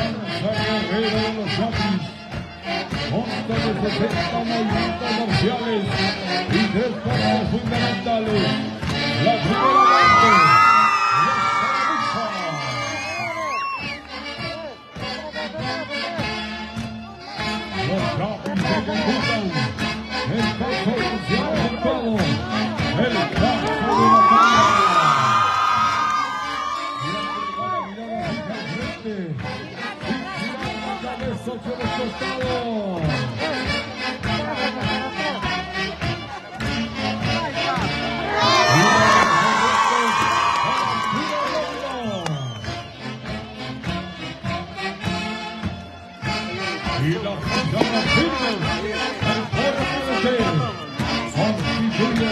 Guerrero de los Chapis. Consta de 60 movimientos marciales y 3 pasos fundamentales. La primera parte, los Chapis se conjuntan. El paso marcial adecuado. El paso de la cámara. Hacia los costados. Y las manzanas firmes, el fuerte constituye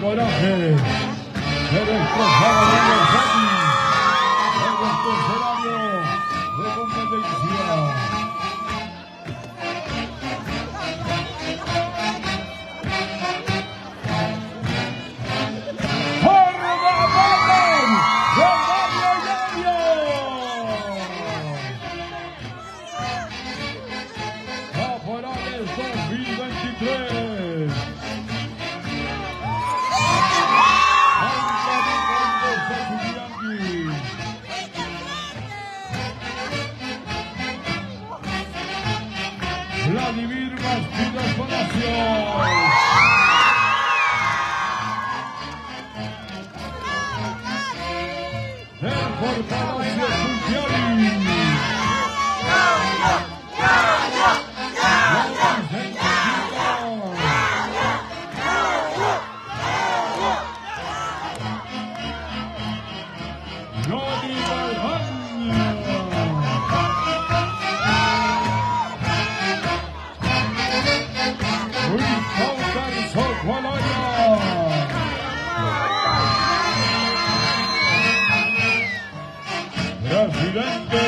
coraje de destrozar a los Chapis, el escenario de competencia. Caporales 2023. Vladimir Bastidas Palacios. El Fortaleza Funcionari. Johnny Galván. Presidente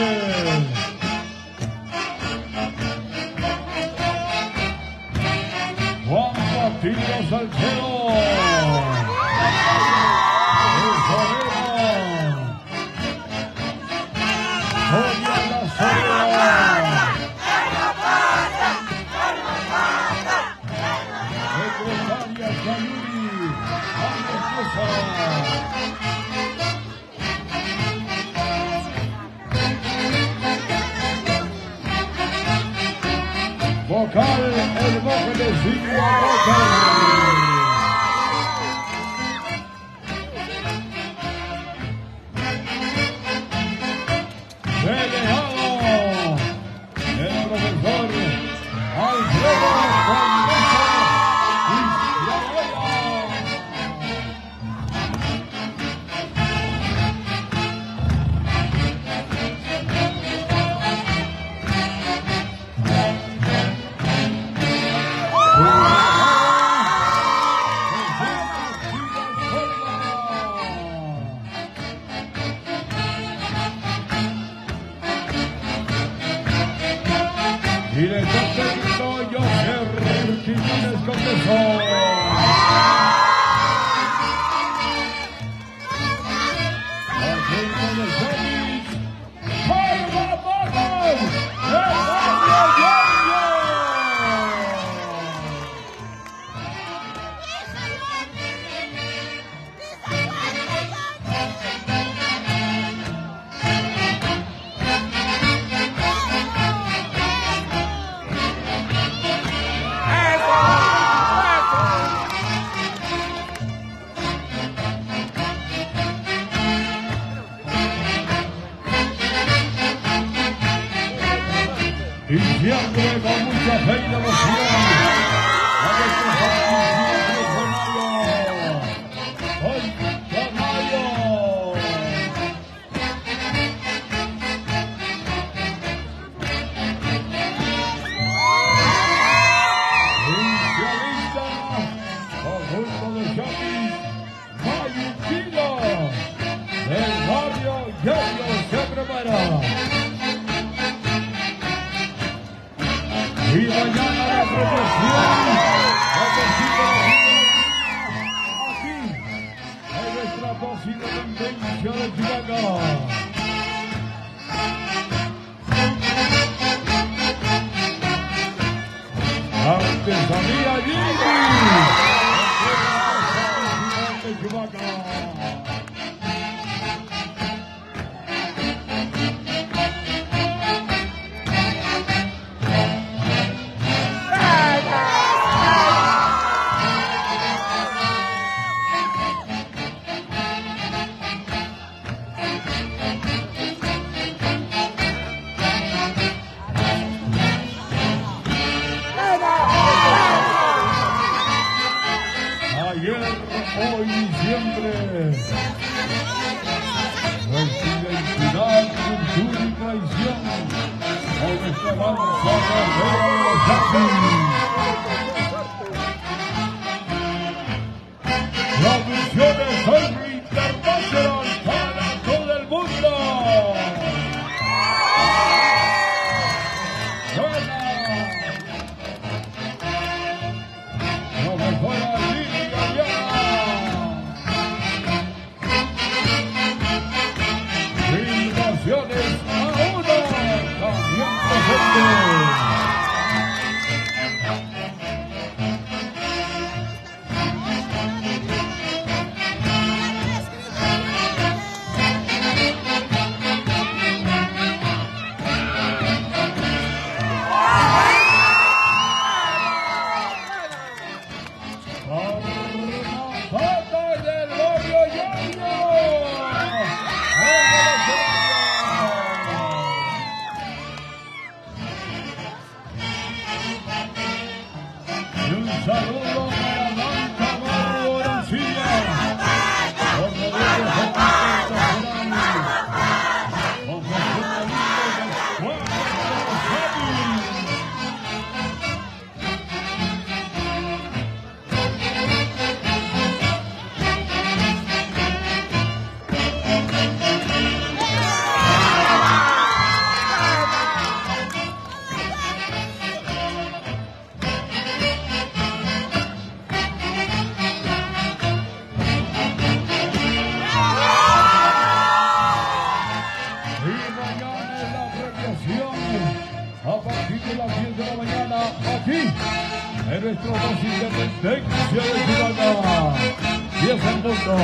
Juan Batilio Salcedo. Vocal, el vocal de Silvia Vocal. Delegado, el profesor Alfredo director técnico José Jiménez Condeso. y siempre con mucha fe y devoción a nuestro y mañana la promoción aquí en nuestra voz independencia de Chihuahua. Artesanía Jimmy de Chihuahua. Hoy y siempre nuestra identidad, cultura y tradición con esta danza guerrera de los Yaquis. Las misiones son internacional para todo el mundo. Lo mejor allí. Saludo a la Blanca Barro Arancilla, con Rodrigo con José María del Pueblo de los Yaquis. A partir de las 10 de la mañana, aquí, en nuestro voz independencia de Chihuahua. 10 en punto.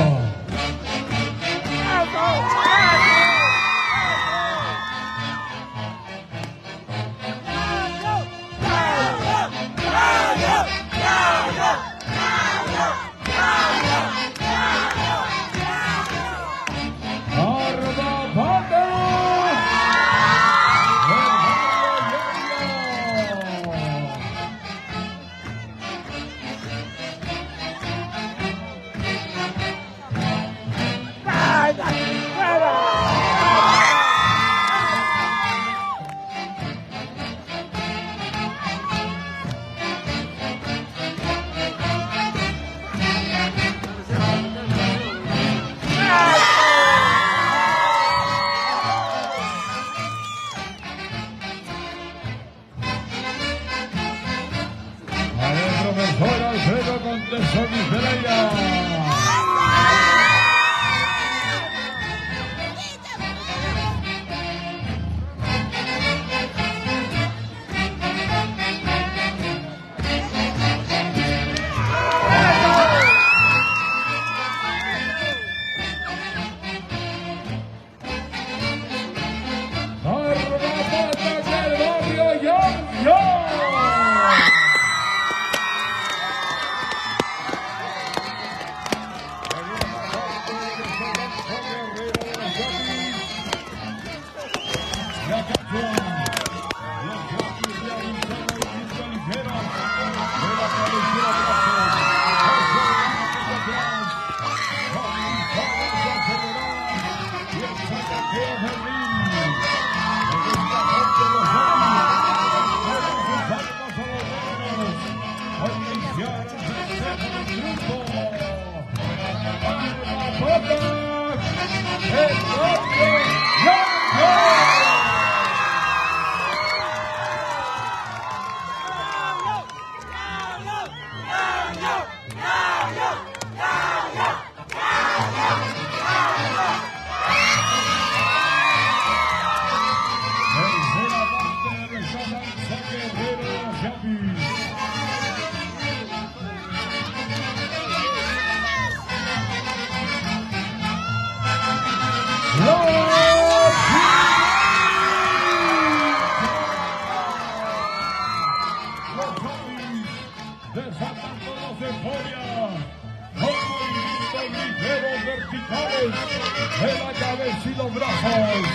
Profesor Alfredo Contesón y Ferreira. de la cabeza y los brazos.